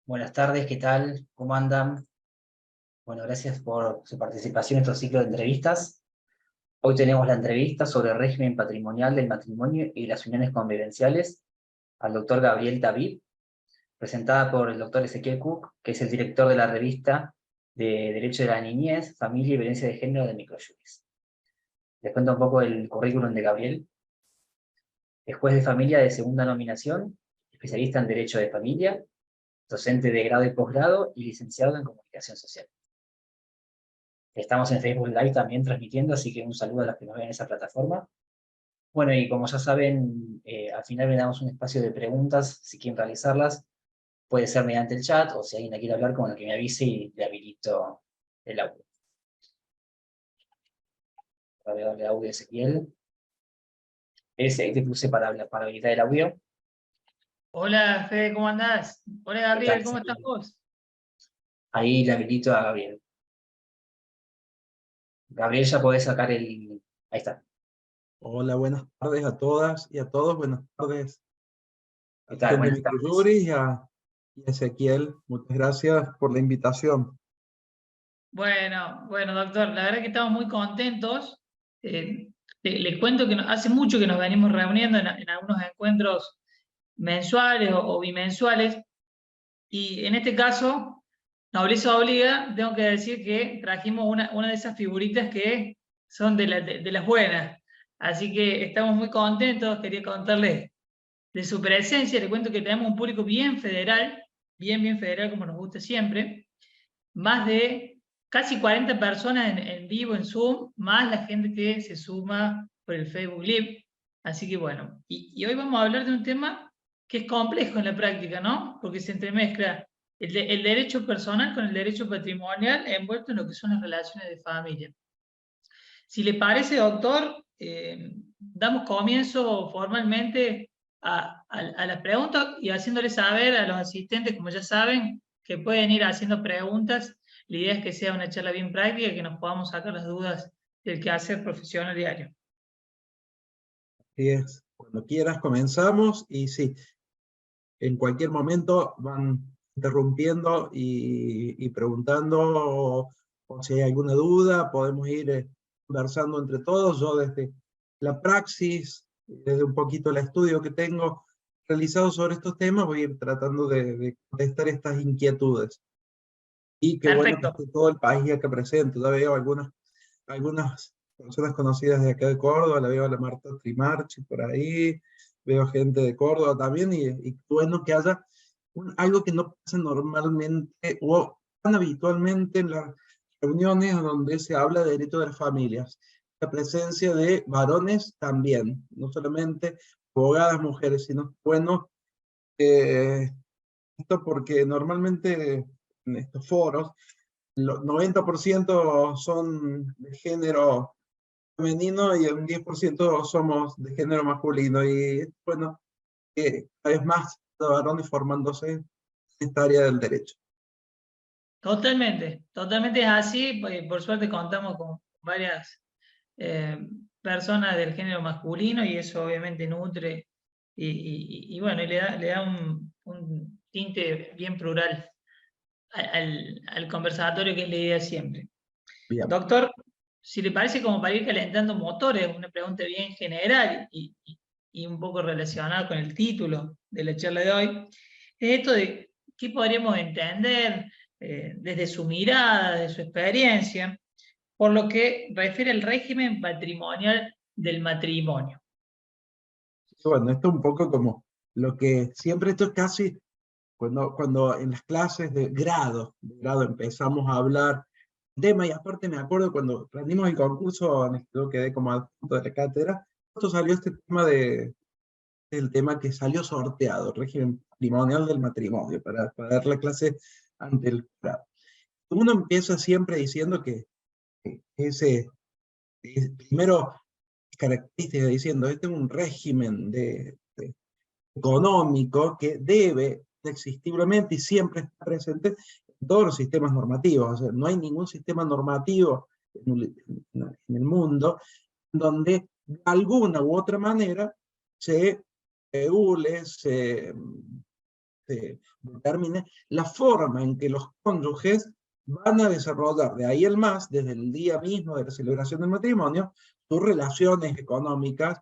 Buenas tardes, ¿qué tal? ¿Cómo andan? Bueno, gracias por su participación en estos ciclos de entrevistas. Hoy tenemos la entrevista sobre el régimen patrimonial del matrimonio y las uniones convivenciales al doctor Gabriel David, presentada por el doctor Ezequiel Cook, que es el director de la revista de Derecho de la Niñez, Familia y Violencia de Género de Microjuris. Les cuento un poco el currículum de Gabriel. Es juez de familia de segunda nominación, especialista en Derecho de Familia, docente de grado y posgrado y licenciado en Comunicación Social. Estamos en Facebook Live también transmitiendo, así que un saludo a los que nos ven en esa plataforma. Bueno, y como ya saben, al final le damos un espacio de preguntas, si quieren realizarlas, puede ser mediante el chat, o si alguien la quiere hablar, con el que me avise y le habilito el audio. Voy a darle audio a Ezequiel. Ese te puse para habilitar el audio. Hola, Fede, ¿cómo andás? Hola, ¿Qué tal, Gabriel, ¿cómo estás Ezequiel? vos? Ahí le habilito a Gabriel. Gabriel, ya podés sacar el... Ahí está. Hola, buenas tardes a todas y a todos. Buenas tardes a ¿Qué la tal? gente de Buenas tardes. Microjuris y a Ezequiel. Muchas gracias por la invitación. Bueno, doctor, la verdad que estamos muy contentos. Les cuento que hace mucho que nos venimos reuniendo en algunos encuentros mensuales o bimensuales, y en este caso, nobleza obliga, tengo que decir que trajimos una de esas figuritas que son de las buenas. Así que estamos muy contentos, quería contarles de su presencia. Le cuento que tenemos un público bien federal, bien federal como nos gusta siempre, más de casi 40 personas en vivo, en Zoom, más la gente que se suma por el Facebook Live. Así que bueno, y hoy vamos a hablar de un tema que es complejo en la práctica, ¿no? Porque se entremezcla el derecho personal con el derecho patrimonial envuelto en lo que son las relaciones de familia. Si le parece, doctor, damos comienzo formalmente a las preguntas y haciéndole saber a los asistentes, como ya saben, que pueden ir haciendo preguntas. La idea es que sea una charla bien práctica y que nos podamos sacar las dudas del quehacer profesional diario. Así es, cuando quieras comenzamos y sí, en cualquier momento van interrumpiendo y preguntando o si hay alguna duda, podemos ir conversando entre todos. Yo desde la praxis, desde un poquito el estudio que tengo realizado sobre estos temas, voy a ir tratando de contestar estas inquietudes. Y qué bueno que Perfecto. esté todo el país acá presente. Ya veo algunas personas conocidas de acá de Córdoba, la veo a la Marta Trimarchi por ahí, veo gente de Córdoba también, y bueno que haya algo que no pasa normalmente o tan habitualmente en las reuniones donde se habla de derecho de las familias. La presencia de varones también, no solamente abogadas mujeres, sino bueno, esto porque normalmente en estos foros, el 90% son de género femenino y un 10% somos de género masculino. Y bueno, cada vez más varones formándose en esta área del derecho. Totalmente es así. Por suerte contamos con varias personas del género masculino y eso obviamente nutre y bueno, y le da un tinte bien plural al conversatorio, que es la idea siempre. Bien. Doctor, si le parece, como para ir calentando motores, una pregunta bien general y un poco relacionada con el título de la charla de hoy, es esto de qué podríamos entender desde su mirada, de su experiencia, por lo que refiere al régimen patrimonial del matrimonio. Bueno, esto es un poco como lo que siempre, esto es casi cuando en las clases de grado empezamos a hablar tema, y aparte me acuerdo cuando rendimos el concurso en el que yo quedé como adjunto de la cátedra, justo salió este tema el tema que salió sorteado, el régimen patrimonial del matrimonio, para dar la clase ante el jurado. Uno empieza siempre diciendo que ese, primero, característica diciendo, este es un régimen económico que debe irrexistiblemente y siempre está presente en todos los sistemas normativos. O sea, no hay ningún sistema normativo en el mundo donde de alguna u otra manera se regule, se determine la forma en que los cónyuges van a desarrollar de ahí en más, desde el día mismo de la celebración del matrimonio, sus relaciones económicas,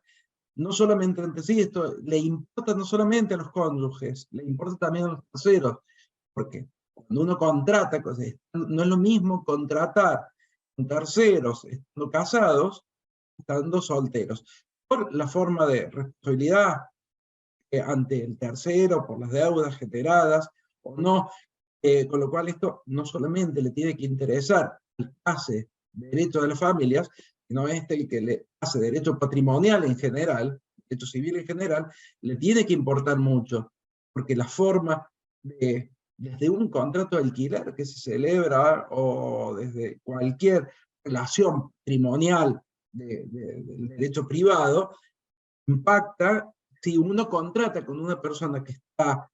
no solamente entre sí. Esto le importa no solamente a los cónyuges, le importa también a los terceros, porque cuando uno contrata, no es lo mismo contratar con terceros estando casados, estando solteros, por la forma de responsabilidad ante el tercero, por las deudas generadas o no, con lo cual esto no solamente le tiene que interesar el que hace derecho de las familias, sino el que le hace derecho patrimonial en general, derecho civil en general, le tiene que importar mucho, porque la forma de, desde un contrato de alquiler que se celebra, o desde cualquier relación patrimonial del derecho privado, impacta si uno contrata con una persona que está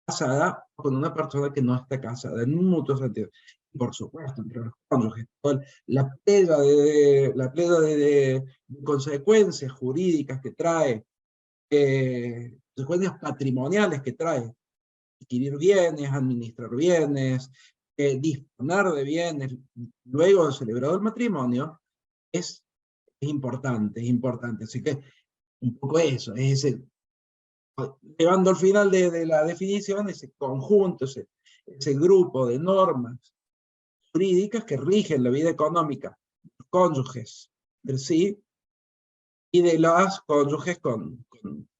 casada o con una persona que no está casada, en un mutuo sentido. Y por supuesto, entre los cónyuges, la playa de consecuencias jurídicas que trae, consecuencias patrimoniales que trae, adquirir bienes, administrar bienes, disponer de bienes, luego de celebrado el matrimonio, es importante, es importante. Así que un poco eso, es ese, llevando al final de la definición, ese conjunto, ese grupo de normas jurídicas que rigen la vida económica de los cónyuges entre sí y de los cónyuges con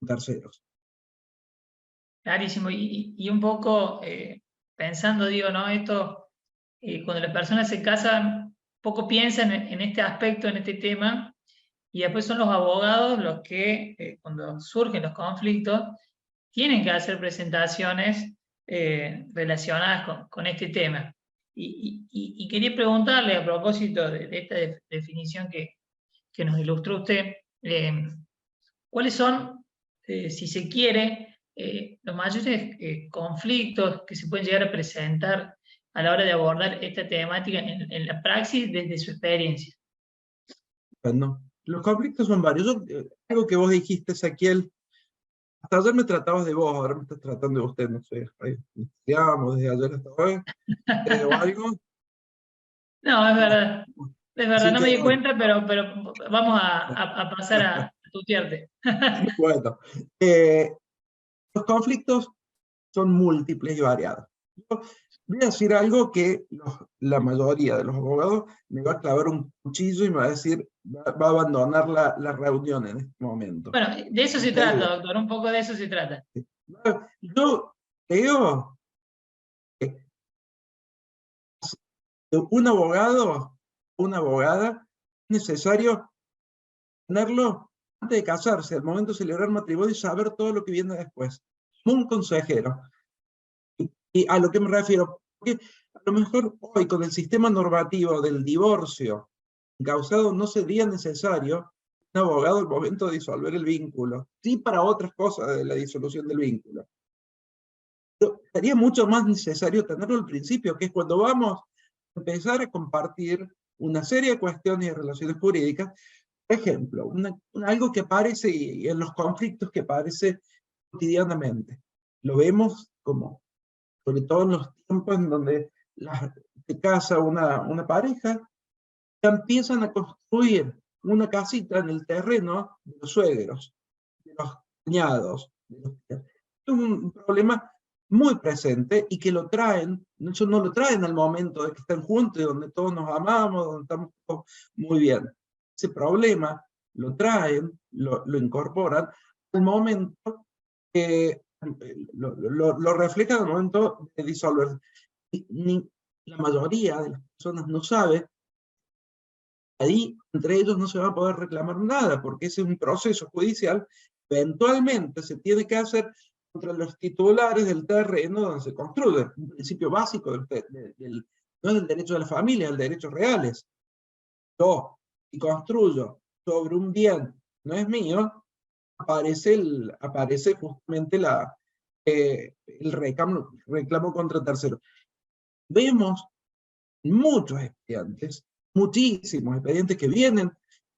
terceros. Clarísimo, y un poco pensando, digo, ¿no? Esto, cuando las personas se casan, poco piensan en este aspecto, en este tema, y después son los abogados los que, cuando surgen los conflictos, tienen que hacer presentaciones relacionadas con este tema. Y quería preguntarle, a propósito de esta definición que nos ilustró usted, ¿cuáles son, si se quiere, los mayores conflictos que se pueden llegar a presentar a la hora de abordar esta temática en la praxis desde su experiencia? Bueno, los conflictos son varios. Algo que vos dijiste, Ezequiel, hasta ayer me tratabas de vos, ahora me estás tratando de usted, no sé, digamos, desde ayer hasta hoy, o algo. No, es verdad. Es verdad, Así no que, me di cuenta, pero vamos a pasar a tutearte. bueno, los conflictos son múltiples y variados. Yo voy a decir algo que la mayoría de los abogados me va a clavar un cuchillo y me va a decir, va a abandonar la reunión en este momento. Bueno, de eso se trata, doctor, un poco de eso se trata. Yo creo que un abogado, una abogada, es necesario tenerlo antes de casarse, al momento de celebrar matrimonio, y saber todo lo que viene después. Como un consejero. Y a lo que me refiero, porque a lo mejor hoy con el sistema normativo del divorcio causado no sería necesario un abogado al momento de disolver el vínculo, sí para otras cosas de la disolución del vínculo. Pero sería mucho más necesario tenerlo al principio, que es cuando vamos a empezar a compartir una serie de cuestiones y relaciones jurídicas. Por ejemplo, algo que aparece y en los conflictos que aparece cotidianamente. Lo vemos como, sobre todo en los tiempos en donde se casa una pareja, ya empiezan a construir una casita en el terreno de los suegros, de los cuñados. Es un problema muy presente y que lo traen, eso no lo traen al momento de que están juntos, donde todos nos amamos, donde estamos todos muy bien. Ese problema lo traen, lo incorporan al momento que lo reflejan al momento de disolver. La mayoría de las personas no sabe, ahí entre ellos no se va a poder reclamar nada, porque ese es un proceso judicial, eventualmente se tiene que hacer contra los titulares del terreno donde se construye, un principio básico no es del derecho de la familia, es del derecho reales. Yo, si construyo sobre un bien no es mío, aparece justamente el reclamo contra tercero. vemos muchos expedientes, muchísimos expedientes que vienen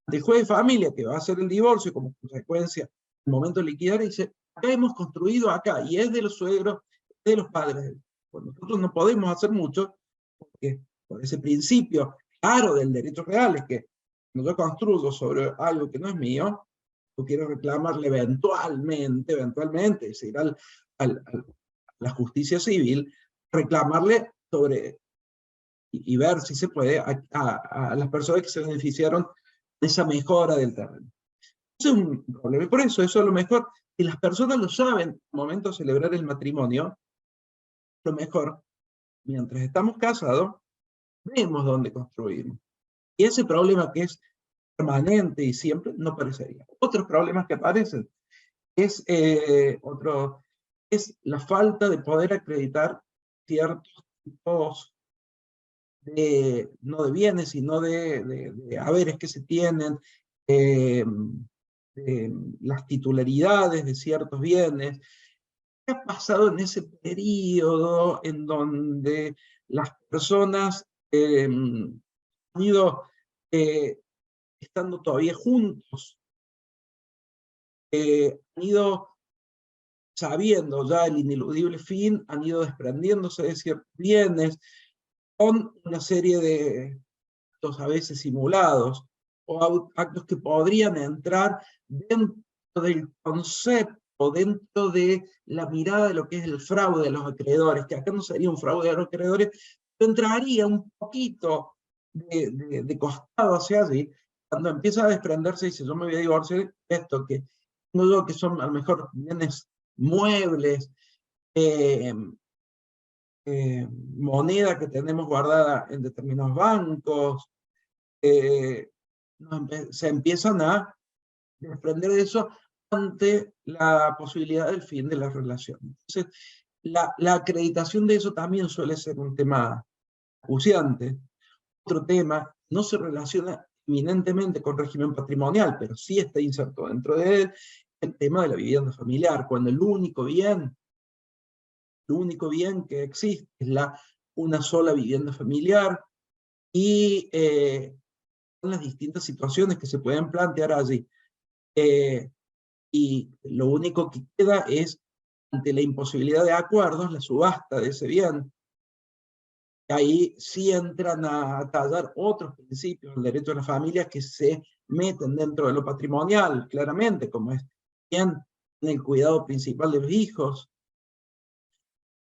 del juez de familia, que va a hacer el divorcio como consecuencia del momento de liquidar, y dice, acá hemos construido acá, y es de los suegros, de los padres. Pues nosotros no podemos hacer mucho, porque por ese principio claro del derecho real es que cuando yo construyo sobre algo que no es mío, yo quiero reclamarle eventualmente, es ir a la justicia civil, reclamarle sobre, y ver si se puede, a las personas que se beneficiaron de esa mejora del terreno. Eso es un problema, y por eso a lo mejor, si las personas lo saben al momento de celebrar el matrimonio, lo mejor, mientras estamos casados, vemos dónde construimos. Y ese problema que es permanente y siempre, no parecería. Otros problemas que aparecen es, es la falta de poder acreditar ciertos tipos de, no de bienes, sino de haberes que se tienen, las titularidades de ciertos bienes. ¿Qué ha pasado en ese periodo en donde las personas han ido estando todavía juntos, han ido sabiendo ya el ineludible fin, han ido desprendiéndose de ciertos bienes, con una serie de actos a veces simulados, o actos que podrían entrar dentro del concepto, dentro de la mirada de lo que es el fraude de los acreedores, que acá no sería un fraude de los acreedores, pero entraría un poquito de costado hacia allí, cuando empieza a desprenderse y dice, yo me voy a divorciar, esto que no digo que son a lo mejor bienes muebles, moneda que tenemos guardada en determinados bancos, se empiezan a desprender de eso ante la posibilidad del fin de la relación. Entonces, la acreditación de eso también suele ser un tema acuciante. Otro tema no se relaciona eminentemente con régimen patrimonial, pero sí está inserto dentro de él, el tema de la vivienda familiar, cuando el único bien que existe es una sola vivienda familiar, y las distintas situaciones que se pueden plantear allí. Y lo único que queda es, ante la imposibilidad de acuerdos, la subasta de ese bien. Ahí sí entran a tallar otros principios del derecho de la familia que se meten dentro de lo patrimonial, claramente, como es quién tiene el cuidado principal de los hijos,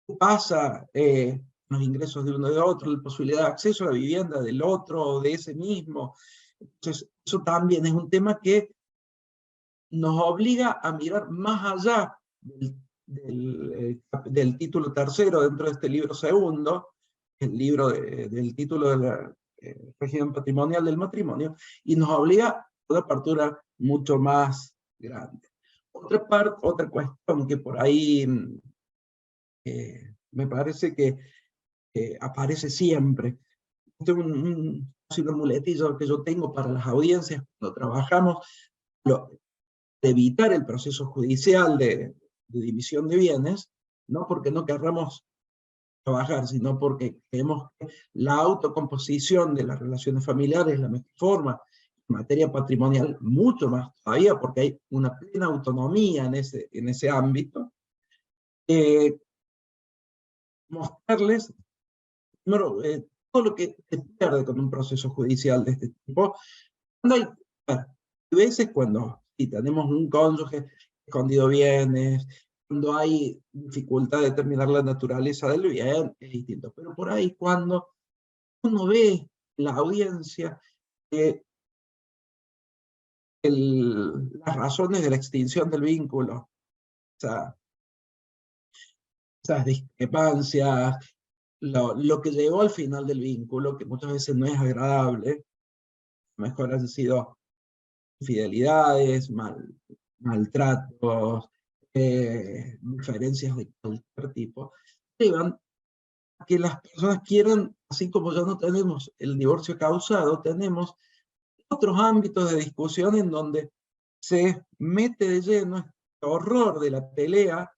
qué pasa los ingresos de uno y de otro, la posibilidad de acceso a la vivienda del otro o de ese mismo. Entonces, eso también es un tema que nos obliga a mirar más allá del título tercero dentro de este libro segundo, el libro del título del régimen patrimonial del matrimonio, y nos obliga a una apertura mucho más grande. Otra cuestión que por ahí me parece que aparece siempre, este es un muletillo que yo tengo para las audiencias cuando trabajamos, de evitar el proceso judicial de división de bienes, no porque no querramos trabajar, sino porque creemos que la autocomposición de las relaciones familiares es la mejor forma, en materia patrimonial mucho más todavía, porque hay una plena autonomía en ese ámbito. Mostrarles primero, todo lo que se pierde con un proceso judicial de este tipo. Cuando hay veces cuando tenemos un cónyuge escondido bienes, cuando hay dificultad de determinar la naturaleza del bien, es distinto. Pero por ahí cuando uno ve la audiencia las razones de la extinción del vínculo, esas discrepancias, lo que llegó al final del vínculo, que muchas veces no es agradable, mejor han sido infidelidades, maltratos, diferencias de cualquier tipo, llevan a que las personas quieran, así como ya no tenemos el divorcio causado, tenemos otros ámbitos de discusión en donde se mete de lleno este horror de la pelea,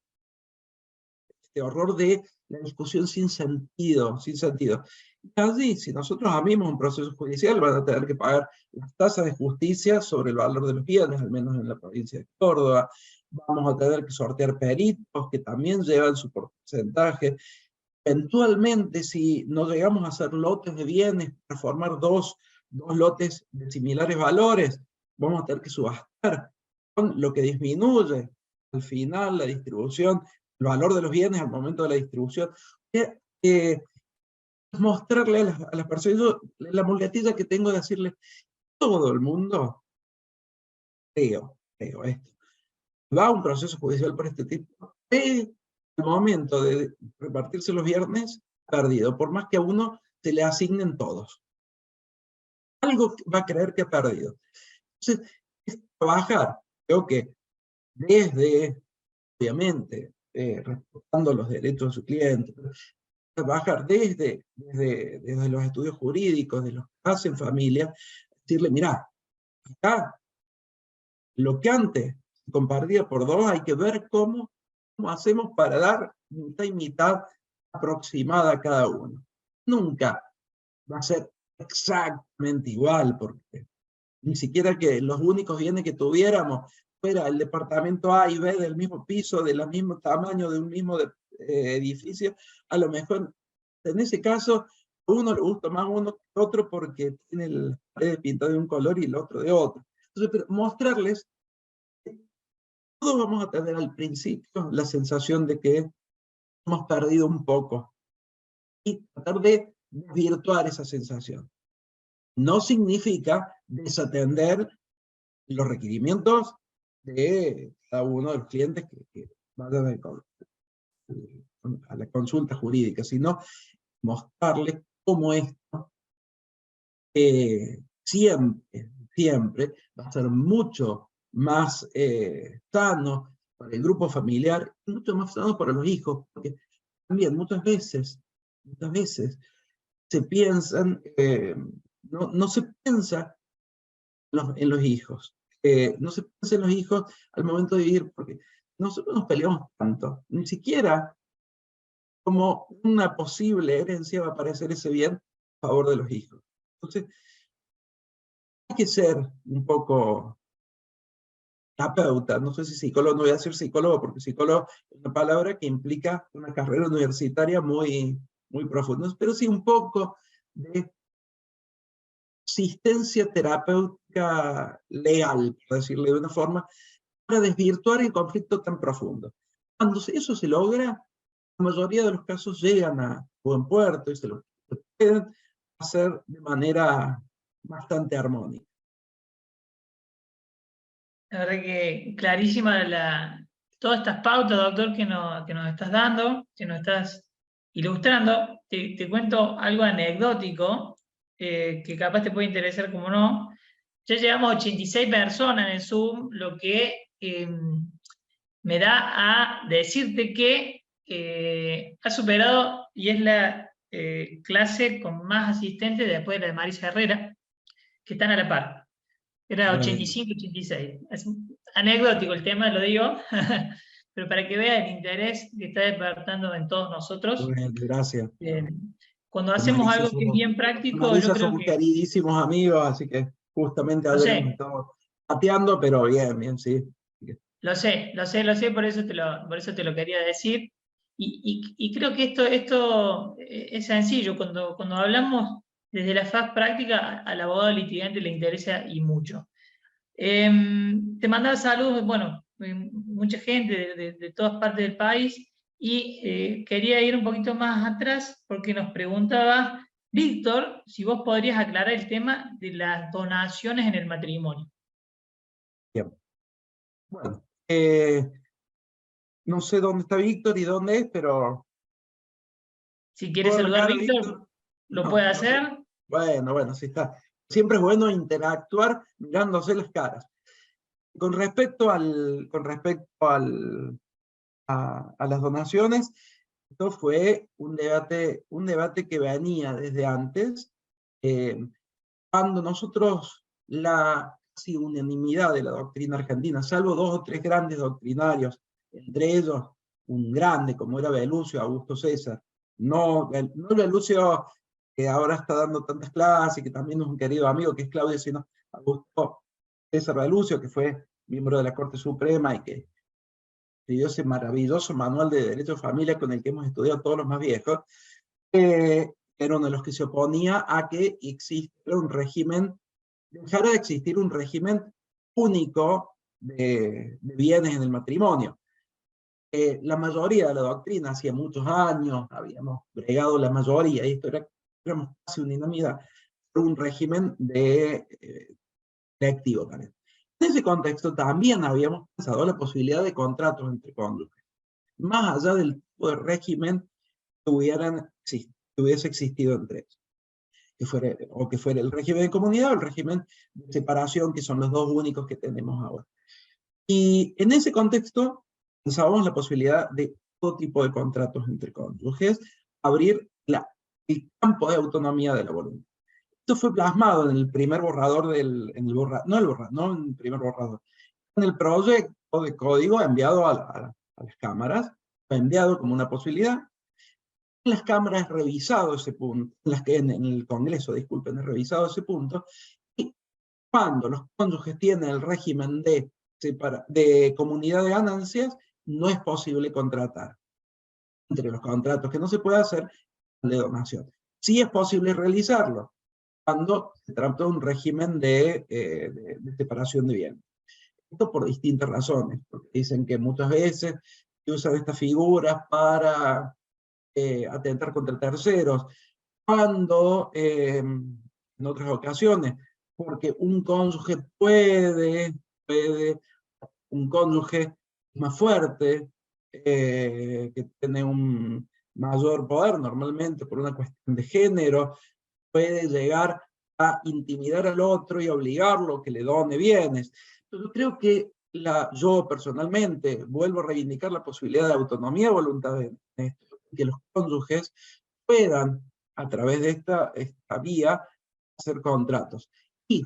este horror de la discusión sin sentido, sin sentido. Y así, si nosotros abrimos un proceso judicial, van a tener que pagar las tasas de justicia sobre el valor de los bienes, al menos en la provincia de Córdoba. Vamos a tener que sortear peritos que también llevan su porcentaje. Eventualmente, si no llegamos a hacer lotes de bienes para formar dos lotes de similares valores, vamos a tener que subastar, con lo que disminuye al final la distribución, el valor de los bienes al momento de la distribución. Mostrarle a las personas, yo, la muletilla que tengo de decirle, todo el mundo, creo esto, va a un proceso judicial por este tipo, el momento de repartirse los viernes, perdido, por más que a uno se le asignen todos. Algo va a creer que ha perdido. Entonces, es trabajar, creo que desde, obviamente, respetando los derechos de su cliente, trabajar desde los estudios jurídicos, de los que hacen familia, decirle, mirá, acá, lo que antes se compartía por dos, hay que ver cómo hacemos para dar mitad y mitad aproximada a cada uno. Nunca va a ser exactamente igual, porque ni siquiera que los únicos bienes que tuviéramos fuera el departamento A y B del mismo piso, del mismo tamaño, de un mismo edificio, a lo mejor en ese caso a uno le gusta más uno que otro porque tiene el pared pintado de un color y el otro de otro. Entonces, pero mostrarles que todos vamos a tener al principio la sensación de que hemos perdido un poco y tratar de desvirtuar esa sensación. No significa desatender los requerimientos de cada uno de los clientes que vayan a la consulta jurídica, sino mostrarles cómo esto siempre va a ser mucho más sano para el grupo familiar, mucho más sano para los hijos, porque también muchas veces se piensan, no se piensa en los hijos. No se piensa en los hijos al momento de vivir, porque nosotros nos peleamos tanto, ni siquiera como una posible herencia va a aparecer ese bien a favor de los hijos. Entonces, hay que ser un poco terapeuta, no sé si psicólogo, no voy a decir psicólogo, porque psicólogo es una palabra que implica una carrera universitaria muy profunda, pero sí un poco de asistencia terapéutica legal, por decirle de una forma, para desvirtuar el conflicto tan profundo. Cuando eso se logra, la mayoría de los casos llegan a buen puerto y se lo pueden hacer de manera bastante armónica. La verdad que clarísima todas estas pautas, doctor, que nos estás dando, que nos estás ilustrando. Te cuento algo anecdótico, que capaz te puede interesar como no. Ya llevamos 86 personas en el Zoom, lo que me da a decirte que ha superado y es la clase con más asistentes después de la de Marisa Herrera, que están a la par. Era 85, 86. Es anecdótico el tema, lo digo, pero para que vea el interés que está despertando en todos nosotros. Gracias. Cuando hacemos algo que es bien práctico, yo creo somos que... queridísimos amigos, así que justamente ayer hemos estado pateando, pero bien, sí. Lo sé, por eso te lo quería decir. Y creo que esto es sencillo. Cuando hablamos desde la faz práctica, al abogado litigante le interesa y mucho. Te mandaba saludos, bueno, mucha gente de todas partes del país, y quería ir un poquito más atrás porque nos preguntaba Víctor si vos podrías aclarar el tema de las donaciones en el matrimonio. Bien. Bueno, no sé dónde está Víctor y dónde es, pero... Si quieres saludar a Víctor, ¿lo puede hacer? No. Bueno, sí está. Siempre es bueno interactuar mirándose las caras. Con respecto a las donaciones, esto fue un debate que venía desde antes, cuando nosotros la casi unanimidad de la doctrina argentina, salvo 2 o 3 grandes doctrinarios, entre ellos un grande como era Belucio, Augusto César, no Belucio que ahora está dando tantas clases, que también es un querido amigo, que es Claudio, sino Augusto César Belucio, que fue miembro de la Corte Suprema y que escribió ese maravilloso manual de Derecho de Familia con el que hemos estudiado todos los más viejos, era uno de los que se oponía a que existiera un régimen, dejara de existir un régimen único de bienes en el matrimonio. La mayoría de la doctrina, hacía muchos años, habíamos bregado la mayoría, y esto éramos casi unanimidad, por un régimen de electivo también. En ese contexto también habíamos pensado la posibilidad de contratos entre cónyuges, más allá del tipo de régimen que hubiese existido entre ellos. Que fuera el régimen de comunidad o el régimen de separación, que son los dos únicos que tenemos ahora. Y en ese contexto pensábamos la posibilidad de todo tipo de contratos entre cónyuges, abrir el campo de autonomía de la voluntad. Esto fue plasmado en el primer borrador no en el primer borrador, en el proyecto de código enviado a las cámaras, fue enviado como una posibilidad. En las cámaras es revisado ese punto, en el Congreso, disculpen, es revisado ese punto, y cuando los cónyuges tienen el régimen de comunidad de ganancias, no es posible contratar. Entre los contratos que no se puede hacer, el de donación. Sí es posible realizarlo cuando se trata de un régimen de separación de bienes. Esto por distintas razones, porque dicen que muchas veces se usan estas figuras para atentar contra terceros, cuando en otras ocasiones, porque un cónyuge un cónyuge más fuerte, que tiene un mayor poder, normalmente por una cuestión de género, puede llegar a intimidar al otro y obligarlo a que le done bienes. Entonces, yo creo que yo personalmente vuelvo a reivindicar la posibilidad de autonomía voluntad que los cónyuges puedan, a través de esta vía, hacer contratos. Y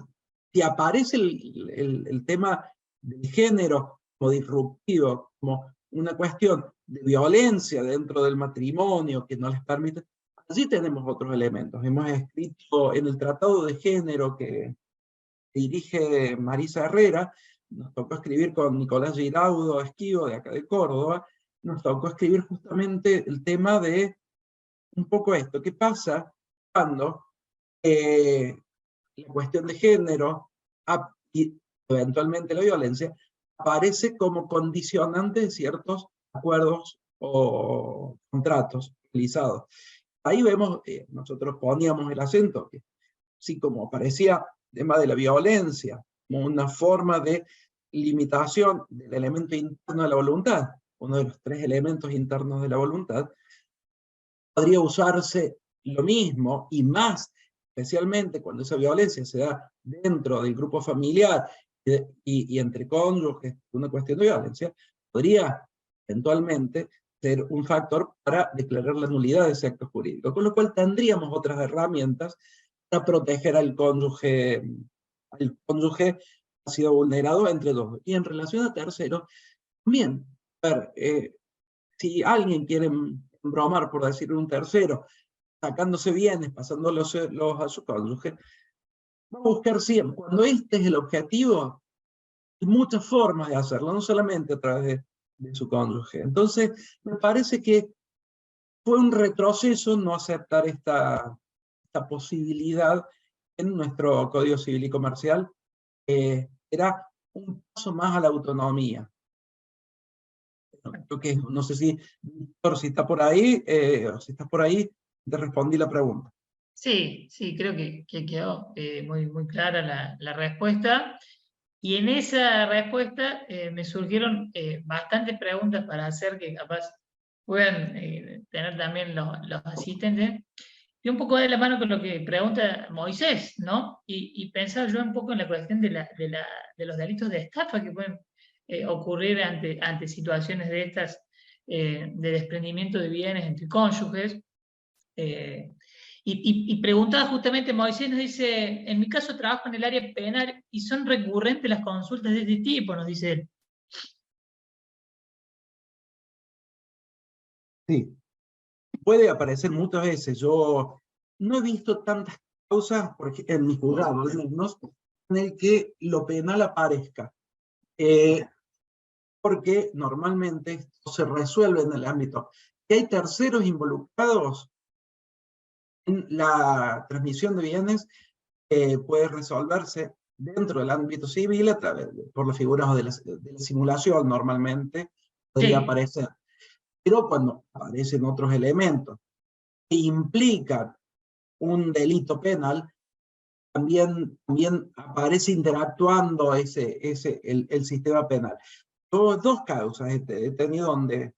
si aparece el tema del género como disruptivo, como una cuestión de violencia dentro del matrimonio que no les permite, allí tenemos otros elementos. Hemos escrito en el Tratado de Género que dirige Marisa Herrera, nos tocó escribir con Nicolás Giraudo Esquivo, de acá de Córdoba, nos tocó escribir justamente el tema de un poco esto, ¿qué pasa cuando la cuestión de género y eventualmente la violencia aparece como condicionante de ciertos acuerdos o contratos realizados? Ahí vemos, nosotros poníamos el acento, que sí, como parecía el tema de la violencia, como una forma de limitación del elemento interno de la voluntad, uno de los tres elementos internos de la voluntad, podría usarse lo mismo y más, especialmente cuando esa violencia se da dentro del grupo familiar y entre cónyuges, una cuestión de violencia, podría eventualmente ser un factor para declarar la nulidad de ese acto jurídico, con lo cual tendríamos otras herramientas para proteger al cónyuge que ha sido vulnerado entre dos. Y en relación a terceros, también, si alguien quiere bromar, por decir un tercero, sacándose bienes, pasándolos a su cónyuge, va a buscar siempre, cuando este es el objetivo, hay muchas formas de hacerlo, no solamente a través de su cónyuge. Entonces, me parece que fue un retroceso no aceptar esta posibilidad en nuestro Código Civil y Comercial. Era un paso más a la autonomía. Creo que, no sé si Víctor, si está por ahí, o si estás por ahí, te respondí la pregunta. Sí, sí, creo que quedó muy, muy clara la respuesta. Y en esa respuesta me surgieron bastantes preguntas para hacer que capaz puedan tener también los asistentes. Y un poco de la mano con lo que pregunta Moisés, ¿no? Y pensar yo un poco en la cuestión de los delitos de estafa que pueden ocurrir ante situaciones de estas, de desprendimiento de bienes entre cónyuges. Y preguntaba justamente, Moisés nos dice, en mi caso trabajo en el área penal y son recurrentes las consultas de este tipo, nos dice él. Sí, puede aparecer muchas veces. Yo no he visto tantas causas, porque en mi juzgado al menos, en el que lo penal aparezca. Porque normalmente esto se resuelve en el ámbito. Si hay terceros involucrados en la transmisión de bienes, puede resolverse dentro del ámbito civil a través por las figuras de la simulación, normalmente podría Sí, aparecer. Pero cuando aparecen otros elementos que implican un delito penal, también aparece interactuando el sistema penal. Dos causas he tenido donde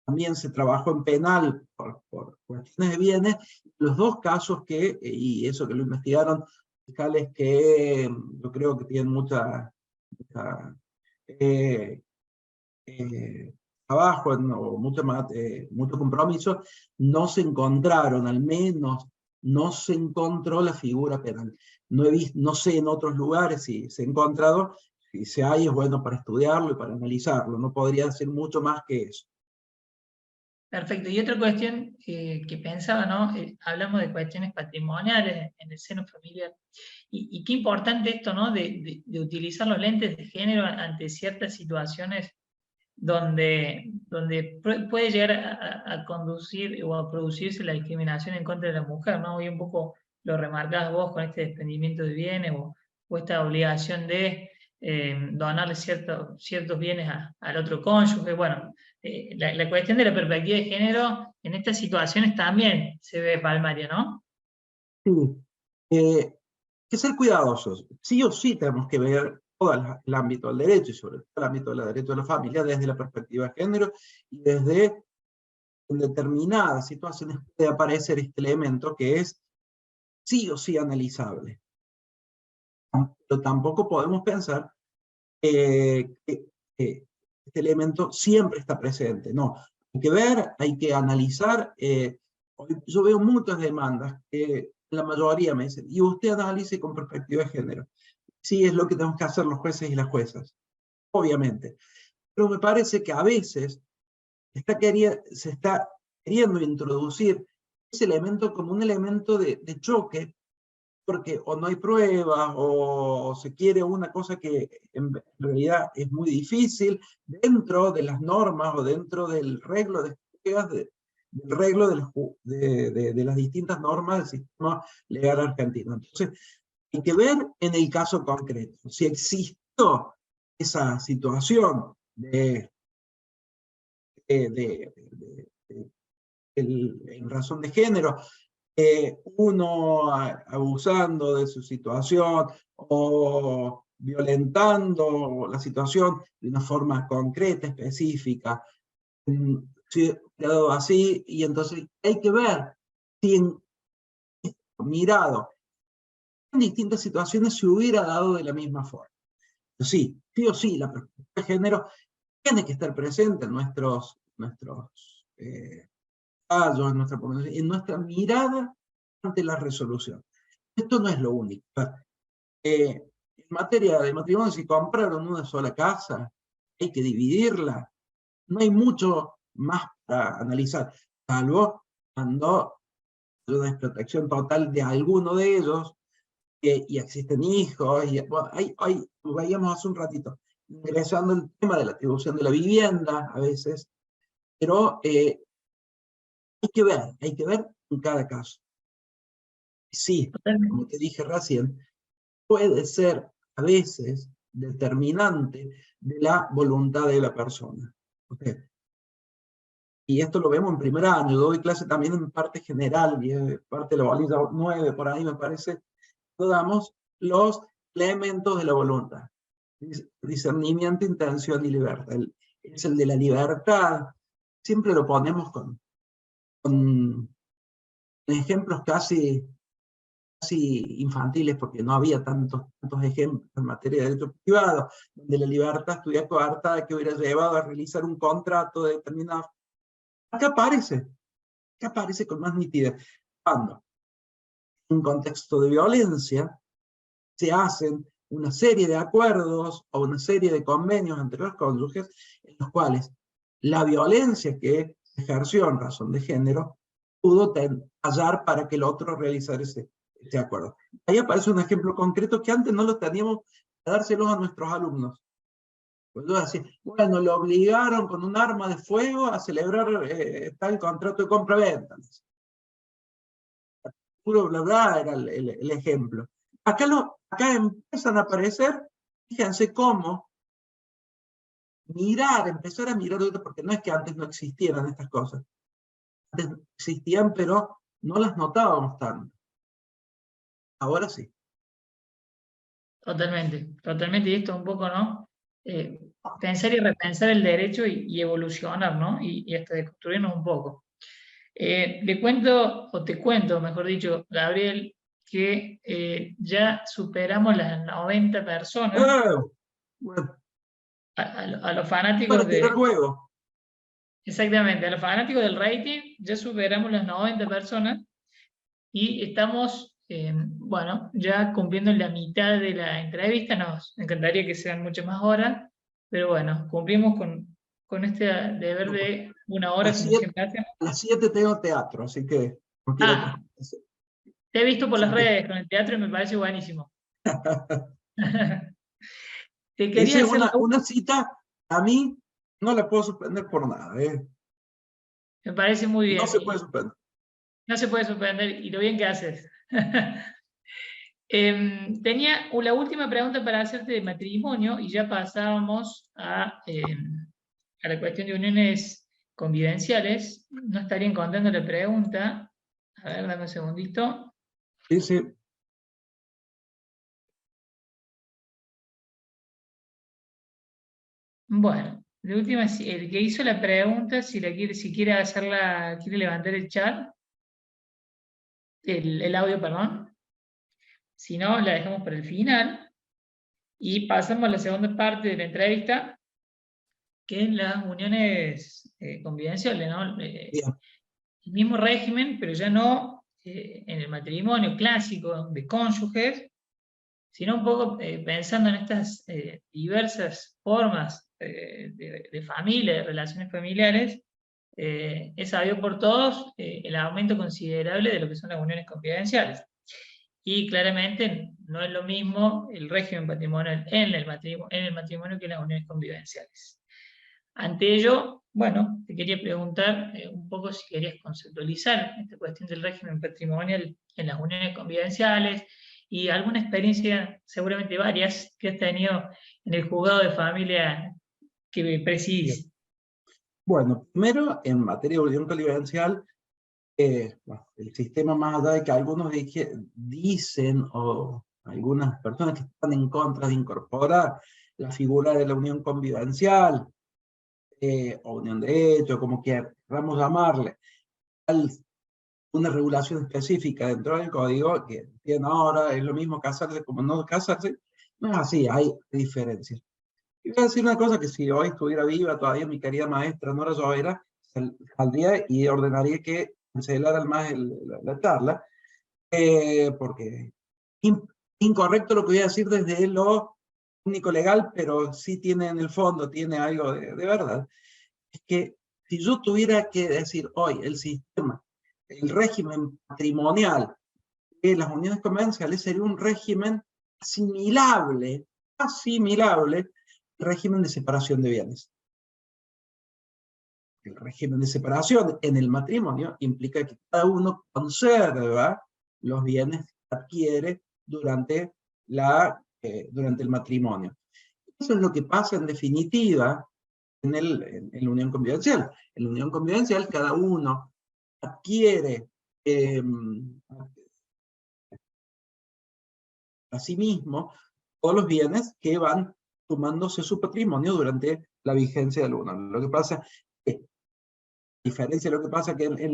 también se trabajó en penal por cuestiones de bienes, los dos casos y eso que lo investigaron fiscales que yo creo que tienen mucha eh, trabajo, o mucho compromiso, no se encontraron, al menos no se encontró la figura penal. No sé en otros lugares si se ha encontrado, si se hay es bueno para estudiarlo y para analizarlo, no podría decir mucho más que eso. perfecto. Y otra cuestión que pensaba, ¿no? Hablamos de cuestiones patrimoniales en el seno familiar. Y qué importante esto, ¿no? De utilizar los lentes de género ante ciertas situaciones donde puede llegar a conducir o a producirse la discriminación en contra de la mujer, ¿no? Hoy un poco lo remarcás vos con este desprendimiento de bienes o esta obligación de donarle ciertos bienes al otro cónyuge. Bueno, la cuestión de la perspectiva de género en estas situaciones también se ve palmaria, ¿no? Sí, hay que ser cuidadosos. Sí o sí tenemos que ver todo el ámbito del derecho y sobre todo el ámbito del derecho de la familia desde la perspectiva de género y desde en determinadas situaciones puede aparecer este elemento que es sí o sí analizable. Pero tampoco podemos pensar que este elemento siempre está presente. No, hay que ver, hay que analizar. Yo veo muchas demandas que la mayoría me dicen, y usted analice con perspectiva de género. Sí, es lo que tenemos que hacer los jueces y las juezas, obviamente. Pero me parece que a veces se está queriendo introducir ese elemento como un elemento de choque, porque o no hay pruebas, o se quiere una cosa que en realidad es muy difícil, dentro de las normas o dentro del reglo del reglo de las distintas normas del sistema legal argentino. Entonces, hay que ver en el caso concreto, si existió esa situación en razón de género, uno abusando de su situación o violentando la situación de una forma concreta, específica, si ha quedado así, y entonces hay que ver si mirado en distintas situaciones se hubiera dado de la misma forma. Sí, sí o sí, la perspectiva de género tiene que estar presente en nuestros fallos, en nuestra mirada ante la resolución. Esto no es lo único. En materia de matrimonio, si compraron una sola casa, hay que dividirla. No hay mucho más para analizar, salvo cuando hay una desprotección total de alguno de ellos, y existen hijos, y bueno, veíamos hace un ratito, ingresando el tema de la atribución de la vivienda, a veces, pero hay que ver en cada caso. Sí, como te dije recién, puede ser a veces determinante de la voluntad de la persona. ¿Okay? Y esto lo vemos en primer año, yo doy clase también en parte general, y parte de la bolilla 9, por ahí me parece, damos los elementos de la voluntad. Discernimiento, intención y libertad. Es el de la libertad. Siempre lo ponemos con ejemplos casi infantiles, porque no había tantos ejemplos en materia de derecho privado, donde la libertad estuviera coartada que hubiera llevado a realizar un contrato determinado. Acá aparece con más nitidez. Cuando en un contexto de violencia se hacen una serie de acuerdos o una serie de convenios entre los cónyuges en los cuales la violencia que ejerció en razón de género, pudo hallar para que el otro realizara ese acuerdo. Ahí aparece un ejemplo concreto que antes no lo teníamos que dárselos a nuestros alumnos. Pues yo decía, bueno, lo obligaron con un arma de fuego a celebrar tal contrato de compra-venta. Puro bla bla era el ejemplo. Acá empiezan a aparecer, fíjense cómo empezar a mirar, porque no es que antes no existieran estas cosas. Antes existían, pero no las notábamos tanto. Ahora sí. Totalmente, totalmente. Y esto un poco, ¿no? Pensar y repensar el derecho y evolucionar, ¿no? Y hasta deconstruirnos un poco. Le cuento, o te cuento, mejor dicho, Gabriel, que ya superamos las 90 personas. Bueno, A los fanáticos para tirar huevo. Exactamente, a los fanáticos del rating ya superamos las 90 personas y estamos, bueno, ya cumpliendo la mitad de la entrevista. Nos encantaría que sean muchas más horas, pero bueno, cumplimos con este deber de una hora, como siempre hacemos. A las 7 tengo teatro, así que no quiero Te he visto por las redes con el teatro y me parece buenísimo. Te quería Esa hacer es una cita, a mí no la puedo suspender por nada. Me parece muy bien. No se puede suspender. No se puede suspender, y lo bien que haces. Tenía la última pregunta para hacerte de matrimonio, y ya pasábamos a la cuestión de uniones convivenciales. No estaría encontrando la pregunta. A ver, dame un segundito. Dice, Bueno, de última, el que hizo la pregunta, si quiere hacerla, quiere levantar el chat, el audio, perdón. Si no, la dejamos para el final. Y pasamos a la segunda parte de la entrevista, que es las uniones convivenciales, ¿no? El mismo régimen, pero ya no en el matrimonio clásico de cónyuges, sino un poco pensando en estas diversas formas de familia, de relaciones familiares. Es sabido por todos el aumento considerable de lo que son las uniones convivenciales. Y claramente no es lo mismo el régimen patrimonial en el matrimonio que las uniones convivenciales. Ante ello, bueno, te quería preguntar un poco si querías conceptualizar esta cuestión del régimen patrimonial en las uniones convivenciales y alguna experiencia, seguramente varias, que has tenido en el juzgado de familia que presidís. Bueno, primero, en materia de unión convivencial, bueno, el sistema, más allá de que algunos dicen, o algunas personas que están en contra de incorporar la figura de la unión convivencial, o unión de hecho, como queramos llamarle, una regulación específica dentro del código, que tiene ahora es lo mismo casarse como no casarse, no es así, hay diferencias. Y voy a decir una cosa, que si hoy estuviera viva todavía mi querida maestra Nora Llovera, saldría y ordenaría que cancelaran más la charla, porque incorrecto lo que voy a decir desde lo técnico legal, pero sí tiene en el fondo, tiene algo de verdad. Es que si yo tuviera que decir hoy el sistema, el régimen patrimonial de las uniones convivenciales sería un régimen asimilable al régimen de separación de bienes. El régimen de separación en el matrimonio implica que cada uno conserva los bienes que adquiere durante el matrimonio. Eso es lo que pasa en definitiva en la unión convivencial. En la unión convivencial cada uno adquiere a sí mismo todos los bienes que van sumándose su patrimonio durante la vigencia del uno. Lo que pasa es, a diferencia de lo que pasa que en el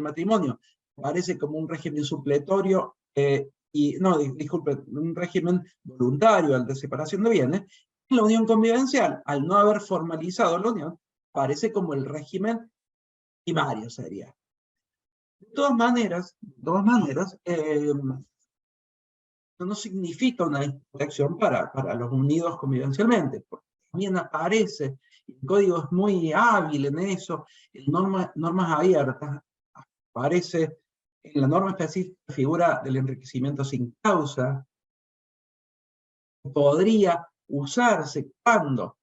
matrimonio, parece como un régimen supletorio, un régimen voluntario al de separación de bienes. En la unión convivencial, al no haber formalizado la unión, parece como el régimen primario sería. De todas maneras, no significa una desprotección para los unidos convivencialmente. también aparece, el código es muy hábil en eso, en normas abiertas, aparece en la norma específica la figura del enriquecimiento sin causa, podría usarse cuando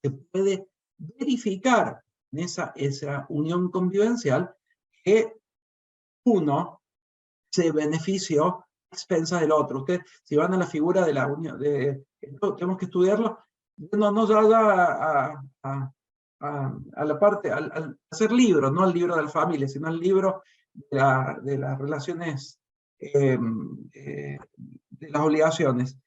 se puede verificar en esa unión convivencial que uno se benefició a expensas del otro. Ustedes, si van a la figura de la unión, tenemos que estudiarlo, no ya a la parte, al hacer libros, no al libro de la familia, sino al libro de las relaciones, de las obligaciones.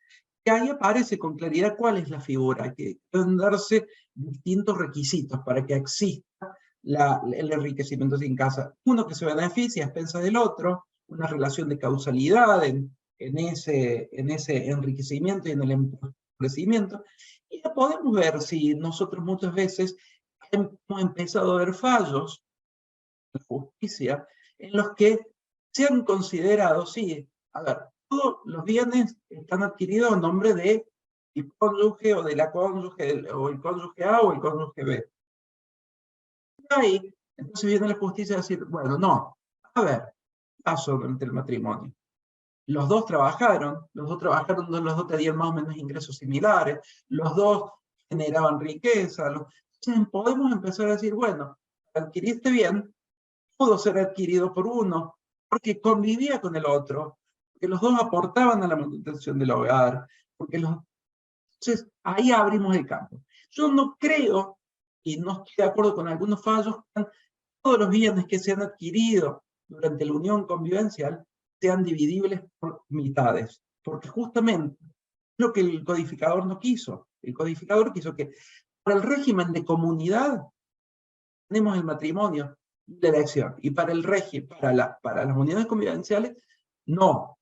Y ahí aparece con claridad cuál es la figura, que deben darse distintos requisitos para que exista el enriquecimiento sin casa. Uno que se beneficia a expensas del otro, una relación de causalidad en ese enriquecimiento y en el empobrecimiento. Y ya podemos ver si nosotros muchas veces hemos empezado a ver fallos en la justicia en los que se han considerado, sí, a ver, todos los bienes están adquiridos en nombre de el cónyuge o de la cónyuge, o el cónyuge A o el cónyuge B. Y ahí, entonces viene la justicia a decir, bueno, no, a ver, paso durante el matrimonio. Los dos trabajaron, los dos tenían más o menos ingresos similares, los dos generaban riqueza. Entonces podemos empezar a decir, bueno, adquiriste bien, pudo ser adquirido por uno, porque convivía con el otro, porque los dos aportaban a la manutención del hogar, entonces ahí abrimos el campo. Yo no creo, y no estoy de acuerdo con algunos fallos, que todos los bienes que se han adquirido durante la unión convivencial sean dividibles por mitades, porque justamente lo que el codificador no quiso. El codificador quiso que para el régimen de comunidad tenemos el matrimonio de elección, y para el régimen, para las uniones convivenciales, no.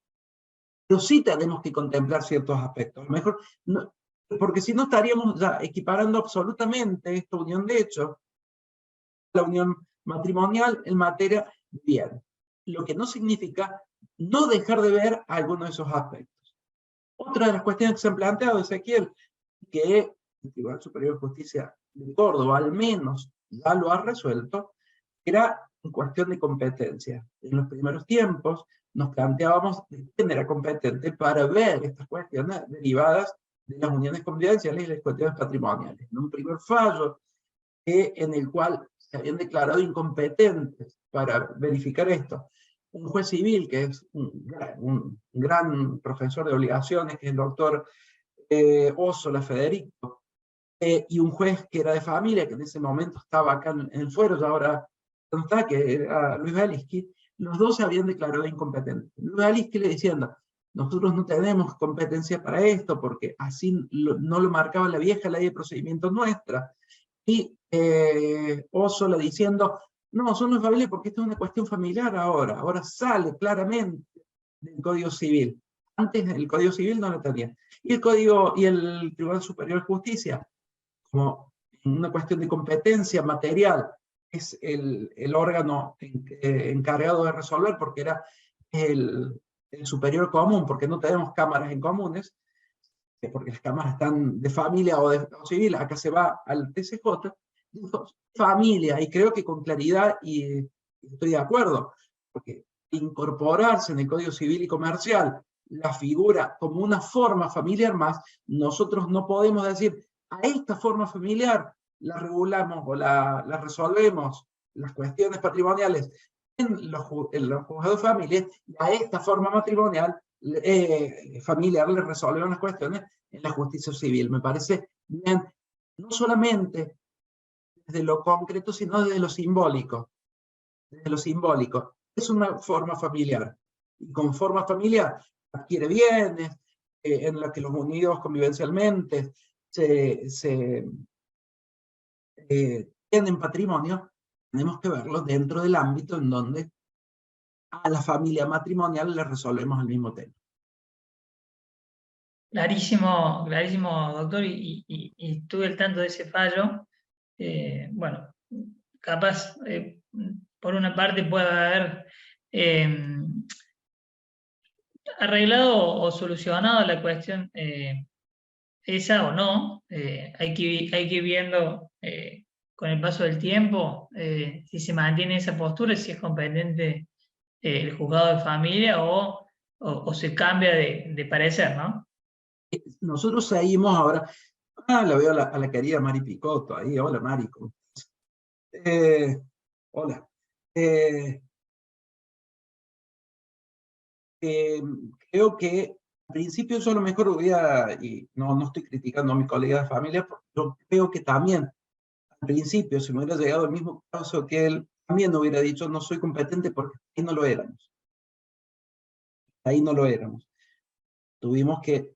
Pero sí tenemos que contemplar ciertos aspectos. A lo mejor, no, porque si no estaríamos ya equiparando absolutamente esta unión de hecho, la unión matrimonial en materia de bien. Lo que no significa no dejar de ver algunos de esos aspectos. Otra de las cuestiones que se han planteado, Ezequiel, que el Tribunal Superior de Justicia de Córdoba al menos ya lo ha resuelto, era en cuestión de competencia. En los primeros tiempos nos planteábamos quién era competente para ver estas cuestiones derivadas de las uniones convivenciales y las cuestiones patrimoniales. En un primer fallo en el cual se habían declarado incompetentes para verificar esto, un juez civil, que es un gran profesor de obligaciones, que es el doctor Ossola Federico, y un juez que era de familia, que en ese momento estaba acá en el fuero, y ahora no está, que era Luis Beliski, los dos se habían declarado incompetentes. Luis Beliski le diciendo, nosotros no tenemos competencia para esto, porque así no lo marcaba la vieja ley de procedimientos nuestra, y Ossola diciendo, no, son los familiares porque esta es una cuestión familiar ahora sale claramente del Código Civil. Antes el Código Civil no lo tenía. Y el Tribunal Superior de Justicia, como una cuestión de competencia material, es el órgano encargado de resolver, porque era el superior común, porque no tenemos cámaras en comunes, porque las cámaras están de familia o de civil, acá se va al TCJ, familia, y creo que con claridad, y estoy de acuerdo, porque incorporarse en el Código Civil y Comercial la figura como una forma familiar más, nosotros no podemos decir, a esta forma familiar la regulamos o la resolvemos las cuestiones patrimoniales en los juzgados de familia, y a esta forma matrimonial familiar le resolvemos las cuestiones en la justicia civil. Me parece bien, no solamente desde lo concreto, sino desde lo simbólico. Desde lo simbólico. Es una forma familiar. Y con forma familiar adquiere bienes, en la que los unidos convivencialmente tienen patrimonio, tenemos que verlo dentro del ámbito en donde a la familia matrimonial le resolvemos el mismo tema. Clarísimo, clarísimo, doctor, y estuve al tanto de ese fallo. Bueno, capaz, por una parte puede haber arreglado o solucionado la cuestión esa o no. Hay que ir viendo con el paso del tiempo si se mantiene esa postura, si es competente el juzgado de familia o se cambia de parecer, ¿no? Nosotros seguimos ahora, la veo a la querida Mari Picotto ahí, hola Mari. Hola. Creo que al principio yo a lo mejor hubiera, y no estoy criticando a mi colega de familia, porque yo creo que también al principio, si me hubiera llegado el mismo caso que él, también hubiera dicho no soy competente porque ahí no lo éramos. Ahí no lo éramos. Tuvimos que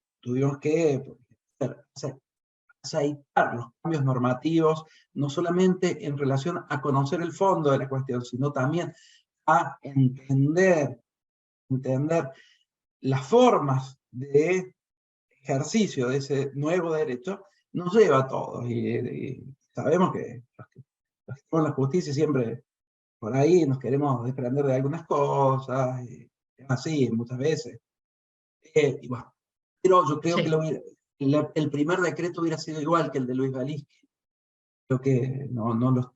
aceitar los cambios normativos, no solamente en relación a conocer el fondo de la cuestión, sino también a entender las formas de ejercicio de ese nuevo derecho, nos lleva a todos. Y sabemos que los que estamos en la justicia siempre por ahí nos queremos desprender de algunas cosas, y es así muchas veces. Y bueno, pero yo creo que Sí. el primer decreto hubiera sido igual que el de Luis Valiski. Creo que no lo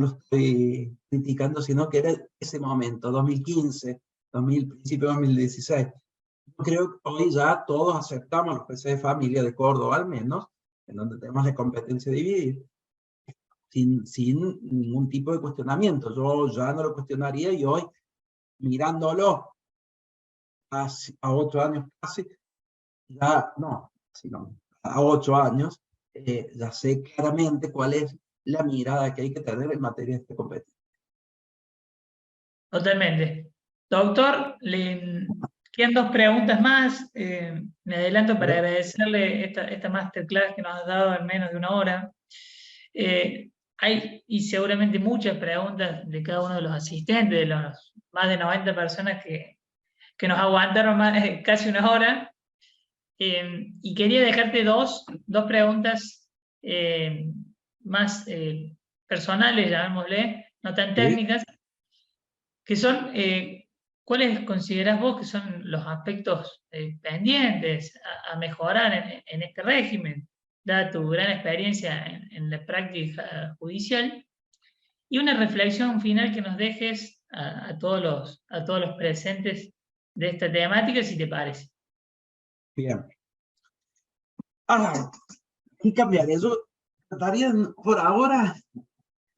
estoy criticando, sino que era ese momento, 2015, principio de 2016. Yo creo que hoy ya todos aceptamos los jueces de familia de Córdoba, al menos, en donde tenemos la competencia dividida, sin ningún tipo de cuestionamiento. Yo ya no lo cuestionaría y hoy, mirándolo a 8 años casi, ya no, sino a 8 años, ya sé claramente cuál es la mirada que hay que tener en materia de competencia. Totalmente. Doctor, le quedan 2 preguntas más. Me adelanto para agradecerle esta masterclass que nos has dado en menos de 1 hora. Hay, y seguramente muchas preguntas de cada uno de los asistentes, de los más de 90 personas que nos aguantaron casi 1 hora. Y quería dejarte dos preguntas más personales, llamémosle, no tan técnicas, que son, ¿cuáles considerás vos que son los aspectos pendientes a mejorar en este régimen, dada tu gran experiencia en la práctica judicial? Y una reflexión final que nos dejes a todos los presentes de esta temática, si te parece. Bien. ¿Qué cambiar? Yo trataría por ahora,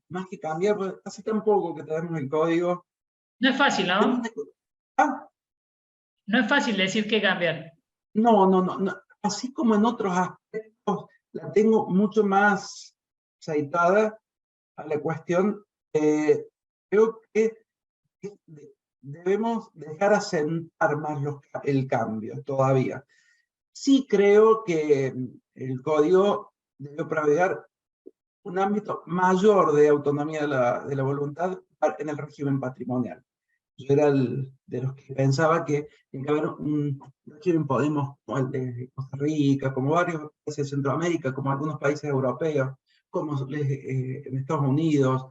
más que cambiar, pues hace tan poco que tenemos el código. No es fácil, ¿no? Ah, No es fácil decir qué cambiar. no. Así como en otros aspectos, la tengo mucho más aceitada a la cuestión. Creo que debemos dejar asentar más el cambio todavía. Sí creo que el código debe proveer un ámbito mayor de autonomía de la voluntad en el régimen patrimonial. Yo era de los que pensaba que tiene que haber un régimen Podemos como el de Costa Rica, como varios países de Centroamérica, como algunos países europeos, como en Estados Unidos,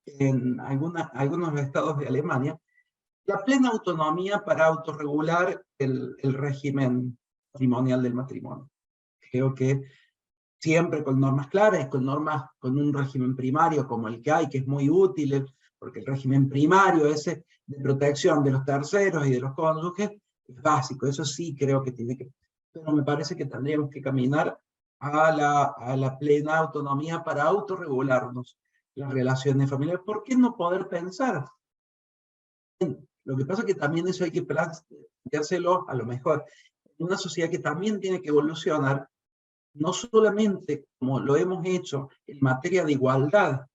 en algunos estados de Alemania, la plena autonomía para autorregular el régimen patrimonial del matrimonio. Creo que siempre con normas claras, con un régimen primario como el que hay, que es muy útil, porque el régimen primario ese de protección de los terceros y de los cónyuges es básico, eso sí creo que tiene que, pero me parece que tendríamos que caminar a la plena autonomía para autorregularnos las relaciones familiares. ¿Por qué no poder pensar? Lo que pasa es que también eso hay que planteárselo a lo mejor en una sociedad que también tiene que evolucionar, no solamente como lo hemos hecho en materia de igualdad,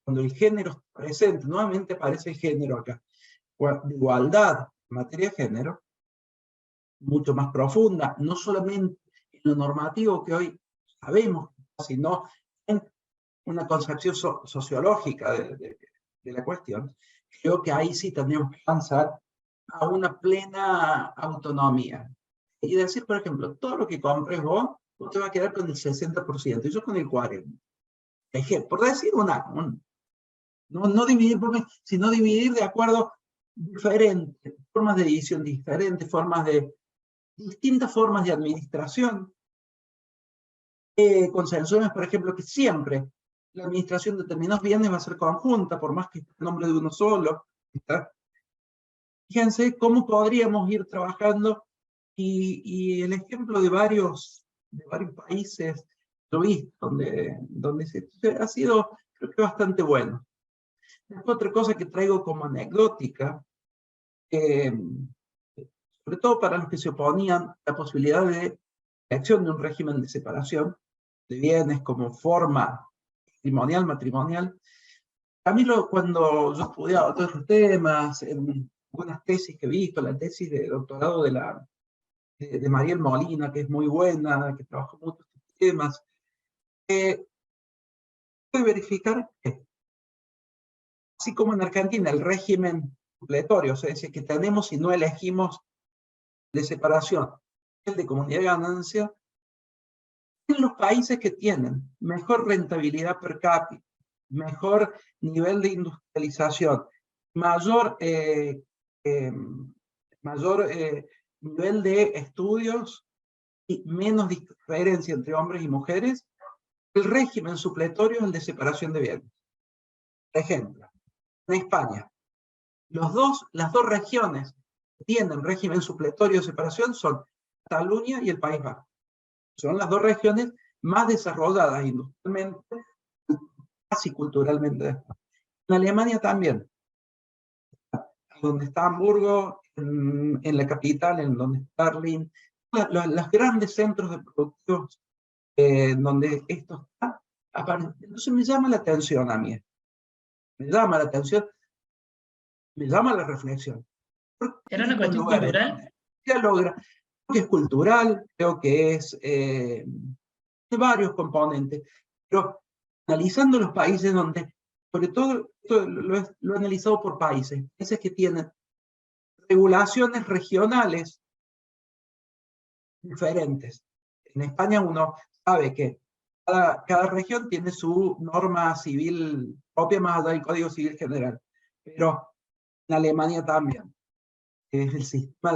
cuando el género está presente, nuevamente aparece el género acá, de igualdad en materia de género, mucho más profunda, no solamente en lo normativo que hoy sabemos, sino en una concepción sociológica de la cuestión. Creo que ahí sí tendríamos que avanzar a una plena autonomía. Y decir, por ejemplo, todo lo que compres vos te va a quedar con el 60% y yo con el 40%. Por decir no dividir por mes, sino dividir de acuerdo diferentes formas de división, distintas formas de administración. consensuemos, por ejemplo, que siempre la administración de determinados bienes va a ser conjunta, por más que esté en nombre de uno solo. ¿Está? Fíjense cómo podríamos ir trabajando, y el ejemplo de varios países lo he visto, donde ha sido, creo que bastante bueno. Otra cosa que traigo como anecdótica, sobre todo para los que se oponían a la posibilidad de acción de un régimen de separación de bienes como forma matrimonial. A mí cuando yo estudiaba todos estos temas, en algunas tesis que he visto, la tesis de doctorado de Mariel Molina, que es muy buena, que trabajó mucho estos temas, puede verificar que, así como en Argentina el régimen supletorio, o sea, es decir, que tenemos y no elegimos de separación, el de comunidad de ganancia, en los países que tienen mejor rentabilidad per cápita, mejor nivel de industrialización, mayor nivel de estudios y menos diferencia entre hombres y mujeres, el régimen supletorio es el de separación de bienes. Por ejemplo, en España, las dos regiones que tienen régimen supletorio de separación son Cataluña y el País Vasco. Son las dos regiones más desarrolladas industrialmente, casi culturalmente. En Alemania también, donde está Hamburgo, en la capital, en donde está Berlín, los grandes centros de productos donde esto está, aparece. Entonces me llama la atención a mí. Me llama la atención, me llama la reflexión. ¿Era una cuestión cultural? Ya logra, creo que es cultural, creo que es de varios componentes, pero analizando los países donde, sobre todo, lo he analizado por países que tienen regulaciones regionales diferentes. En España uno sabe que cada región tiene su norma civil propia, más allá del Código Civil General, pero en Alemania también. Es el sistema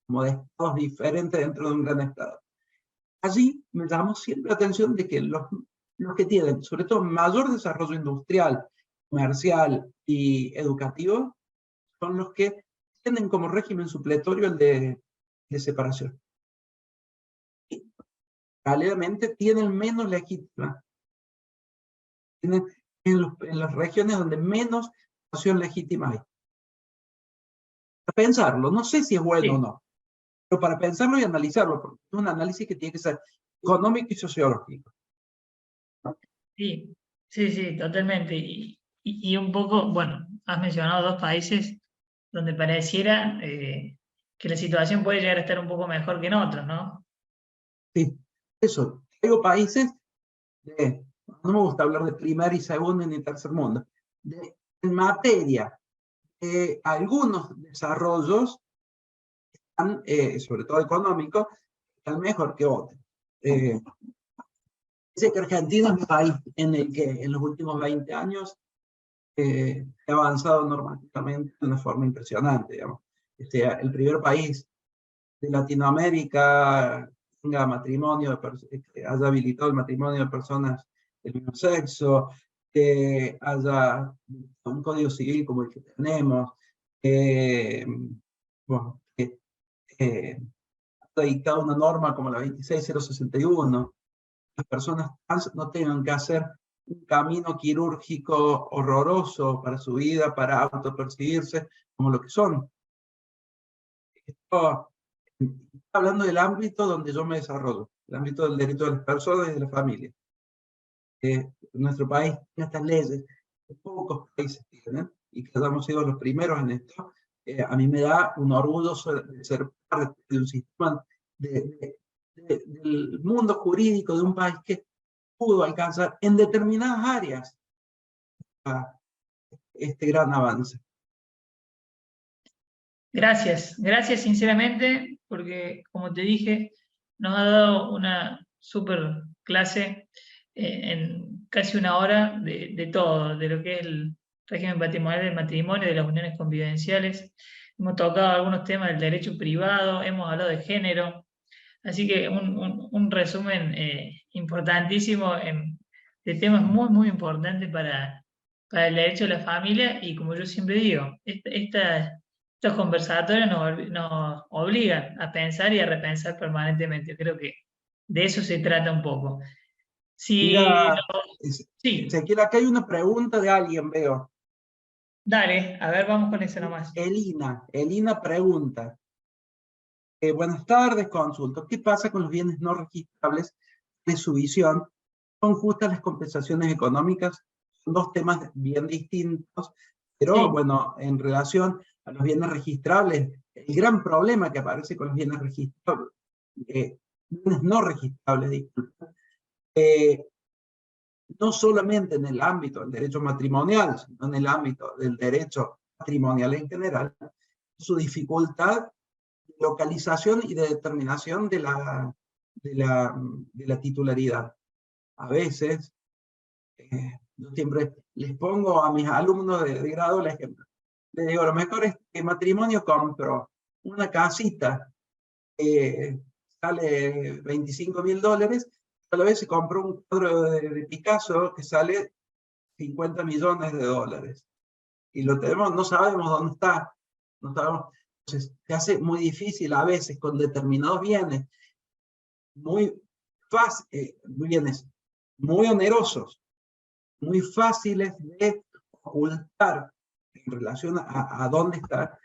como de estados diferentes dentro de un gran estado. Allí me llamó siempre la atención de que los que tienen, sobre todo, mayor desarrollo industrial, comercial y educativo, son los que tienen como régimen supletorio el de separación. Y paralelamente tienen menos legítima. Tienen en las regiones donde menos situación legítima hay. Para pensarlo, no sé si es bueno o no, pero para pensarlo y analizarlo, porque es un análisis que tiene que ser económico y sociológico. Sí, sí, totalmente. Y un poco, bueno, has mencionado dos países donde pareciera que la situación puede llegar a estar un poco mejor que en otros, ¿no? Sí, eso. Digo países no me gusta hablar de primer y segundo ni tercer mundo, en materia de algunos desarrollos, están, sobre todo económicos, están mejor que otros. Dice que Argentina es un país en el que en los últimos 20 años ha avanzado normativamente de una forma impresionante. Digamos. El primer país de Latinoamérica tenga matrimonio, que haya habilitado el matrimonio de personas del mismo sexo, que haya un código civil como el que tenemos, bueno, que ha dictado una norma como la 26061, las personas trans no tengan que hacer un camino quirúrgico horroroso para su vida, para autopercibirse como lo que son. Esto, hablando del ámbito donde yo me desarrollo, el ámbito del derecho de las personas y de la familia. Nuestro país tiene estas leyes que pocos países tienen, y que hayamos sido los primeros en esto. A mí me da un orgullo de ser parte de un sistema del mundo jurídico de un país que pudo alcanzar en determinadas áreas este gran avance. Gracias sinceramente, porque como te dije, nos ha dado una súper clase en casi una hora de todo, de lo que es el régimen patrimonial del matrimonio, de las uniones convivenciales. Hemos tocado algunos temas del derecho privado, hemos hablado de género, Así que un resumen importantísimo de temas muy, muy importantes para el derecho a la familia y como yo siempre digo, estos conversatorios nos obligan a pensar y a repensar permanentemente. Creo que de eso se trata un poco. Si, Mira, sí, Ezequiel, acá hay una pregunta de alguien, veo. dale, a ver, vamos con eso nomás. Elina pregunta, buenas tardes, consulto, ¿qué pasa con los bienes no registrables de su visión? ¿Son justas las compensaciones económicas? Son dos temas bien distintos, pero Sí, bueno, en relación a los bienes registrables, el gran problema que aparece con los bienes registrables, bienes no registrables, disculpa, no solamente en el ámbito del derecho matrimonial, sino en el ámbito del derecho patrimonial en general, su dificultad de localización y de determinación de la titularidad. A veces, yo siempre les pongo a mis alumnos de grado el ejemplo. Les digo, lo mejor es que matrimonio compro una casita que sale $25.000, a la vez se compró un cuadro de Picasso que sale $50 millones. Y lo tenemos, no sabemos dónde está. No sabemos. Entonces, se hace muy difícil a veces con determinados bienes muy bienes muy onerosos, muy fáciles de ocultar en relación a dónde está,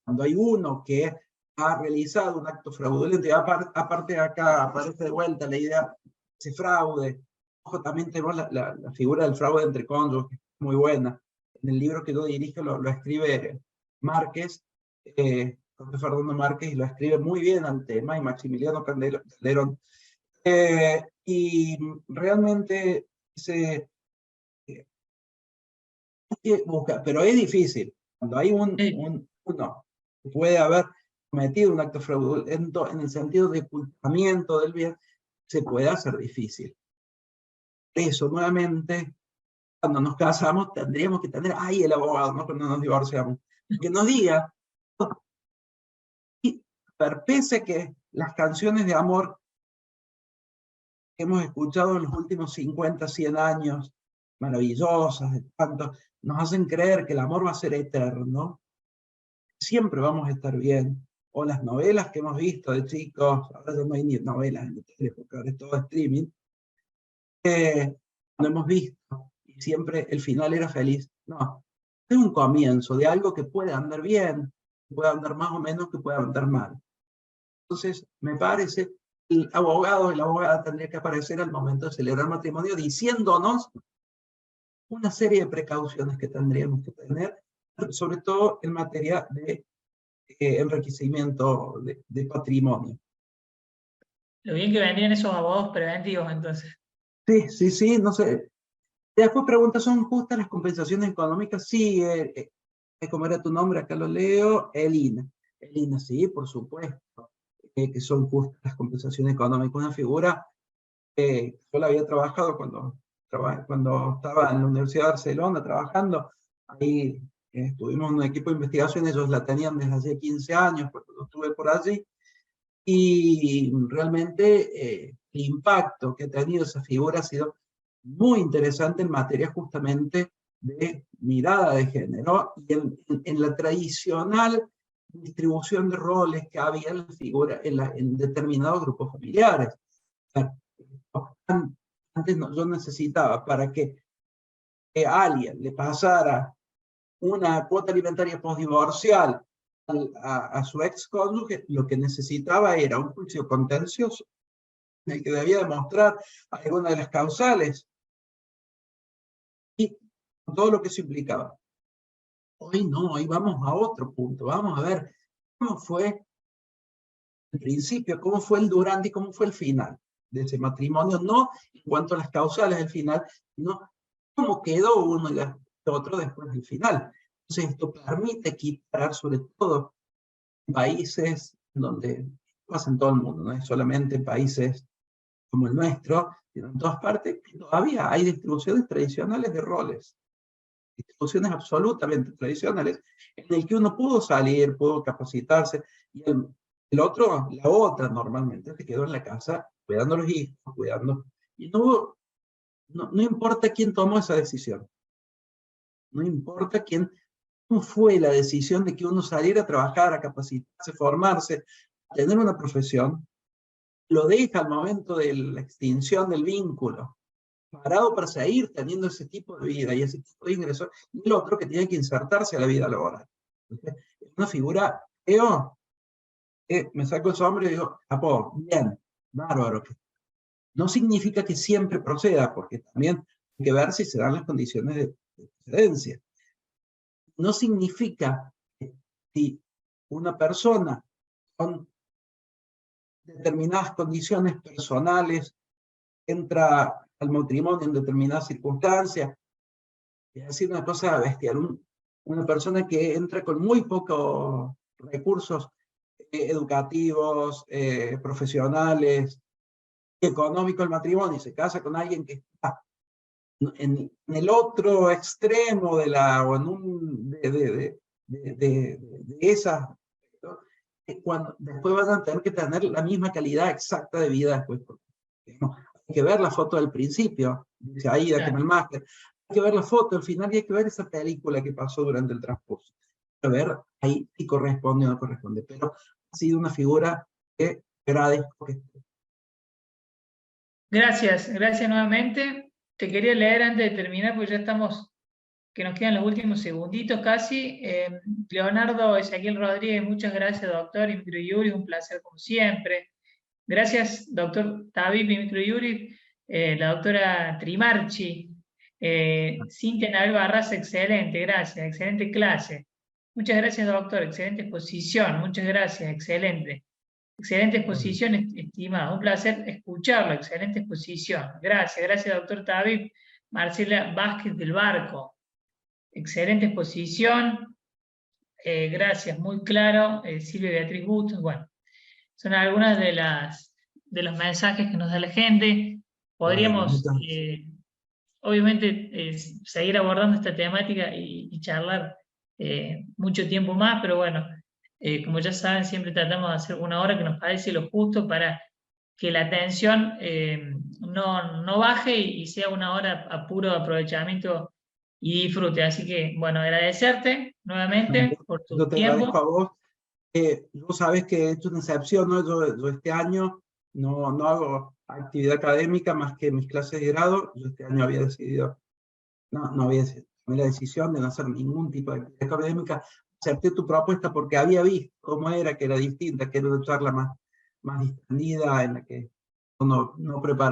cuando hay uno que ha realizado un acto fraudulento, y aparte acá aparece de vuelta la idea de ese fraude. Ojo, también tenemos la figura del fraude entre cónyuges, que es muy buena. En el libro que yo dirijo lo escribe Márquez, Jorge Fernando Márquez, y lo escribe muy bien al tema, y Maximiliano Calderón. Y realmente se busca, pero es difícil. Cuando hay uno que puede haber cometido un acto fraudulento en el sentido de ocultamiento del bien, se puede hacer difícil. Eso, nuevamente, cuando nos casamos, tendríamos que tener ahí el abogado, ¿no? Cuando nos divorciamos, que nos diga, y pese que las canciones de amor que hemos escuchado en los últimos 50, 100 años, maravillosas, de tanto, nos hacen creer que el amor va a ser eterno, siempre vamos a estar bien. O las novelas que hemos visto de chicos, ahora ya no hay ni novelas en la tele, porque ahora es todo streaming, lo hemos visto, y siempre el final era feliz. No, es un comienzo de algo que puede andar bien, que puede andar más o menos, que puede andar mal. Entonces, me parece, el abogado y la abogada tendría que aparecer al momento de celebrar matrimonio diciéndonos una serie de precauciones que tendríamos que tener, sobre todo en materia de enriquecimiento de patrimonio. lo bien que vendrían esos abogados preventivos entonces. Sí, no sé. Después pregunta, ¿son justas las compensaciones económicas? Sí, ¿cómo era tu nombre? Acá lo leo, Elina. Elina, sí, por supuesto, que son justas las compensaciones económicas. Una figura que yo la había trabajado cuando estaba en la Universidad de Barcelona trabajando. Ahí tuvimos un equipo de investigación, ellos la tenían desde hace 15 años, cuando yo estuve por allí. Y realmente el impacto que ha tenido esa figura ha sido muy interesante en materia justamente de mirada de género y en la tradicional distribución de roles que había en la figura en determinados grupos familiares. Antes yo necesitaba para que alguien le pasara una cuota alimentaria postdivorcial a su ex cónyuge, lo que necesitaba era un juicio contencioso en el que debía demostrar alguna de las causales y todo lo que eso implicaba. Hoy no, hoy vamos a otro punto, vamos a ver cómo fue el principio, cómo fue el durante y cómo fue el final de ese matrimonio, no en cuanto a las causales del final, sino cómo quedó uno y el otro después del final. Entonces esto permite quitar, sobre todo en países donde pasa en todo el mundo, no es solamente en países como el nuestro, sino en todas partes, que todavía hay distribuciones tradicionales de roles, distribuciones absolutamente tradicionales, en el que uno pudo salir, pudo capacitarse, y El otro, la otra normalmente, se quedó en la casa cuidando a los hijos, cuidando. Y no importa quién tomó esa decisión. No importa cómo fue la decisión de que uno saliera a trabajar, a capacitarse, formarse, a tener una profesión, lo deja al momento de la extinción del vínculo, parado para seguir teniendo ese tipo de vida y ese tipo de ingresos, y el otro que tiene que insertarse a la vida laboral. Entonces, es una figura, me saco el sombrero y digo, capó, bien, bárbaro. No significa que siempre proceda, porque también hay que ver si se dan las condiciones de procedencia. No significa que si una persona con determinadas condiciones personales entra al matrimonio en determinadas circunstancias, es decir, una cosa bestial, una persona que entra con muy pocos recursos educativos, profesionales, económicos al matrimonio y se casa con alguien que está en el otro extremo o de esas, ¿no? Después van a tener que tener la misma calidad exacta de vida después. ¿No? Hay que ver la foto del principio, dice Aida, como el máster. Hay que ver la foto al final y hay que ver esa película que pasó durante el transcurso. A ver ahí si corresponde o no corresponde. Pero ha sido una figura que agradezco que esté. Gracias nuevamente. Te quería leer antes de terminar, porque ya estamos, que nos quedan los últimos segunditos casi. Leonardo Ezequiel Rodríguez, muchas gracias, doctor Imicroyuri, un placer como siempre. Gracias, doctor Tabib Imicroyuri, la doctora Trimarchi, Cintia Nabel Barras, excelente, gracias, excelente clase. Muchas gracias, doctor, excelente exposición, muchas gracias, excelente. Excelente exposición, estimado. Un placer escucharlo. Excelente exposición. Gracias, doctor Tabib. Marcela Vázquez del Barco. Excelente exposición. Gracias, muy claro. Silvia Beatriz Bustos. Bueno, son algunas de los mensajes que nos da la gente. Podríamos, obviamente, seguir abordando esta temática y charlar mucho tiempo más, pero bueno, como ya saben, siempre tratamos de hacer una hora que nos parece lo justo para que la atención no baje y sea una hora a puro aprovechamiento y disfrute. Así que, bueno, agradecerte nuevamente por tu Yo te tiempo. agradezco a vos. Vos sabés que esto es una excepción, ¿no? Yo este año no hago actividad académica más que mis clases de grado. Yo este año había decidido, no había tomé la decisión de no hacer ningún tipo de actividad académica. Acepté tu propuesta porque había visto cómo era, que era distinta, que era una charla más distendida, en la que no preparaba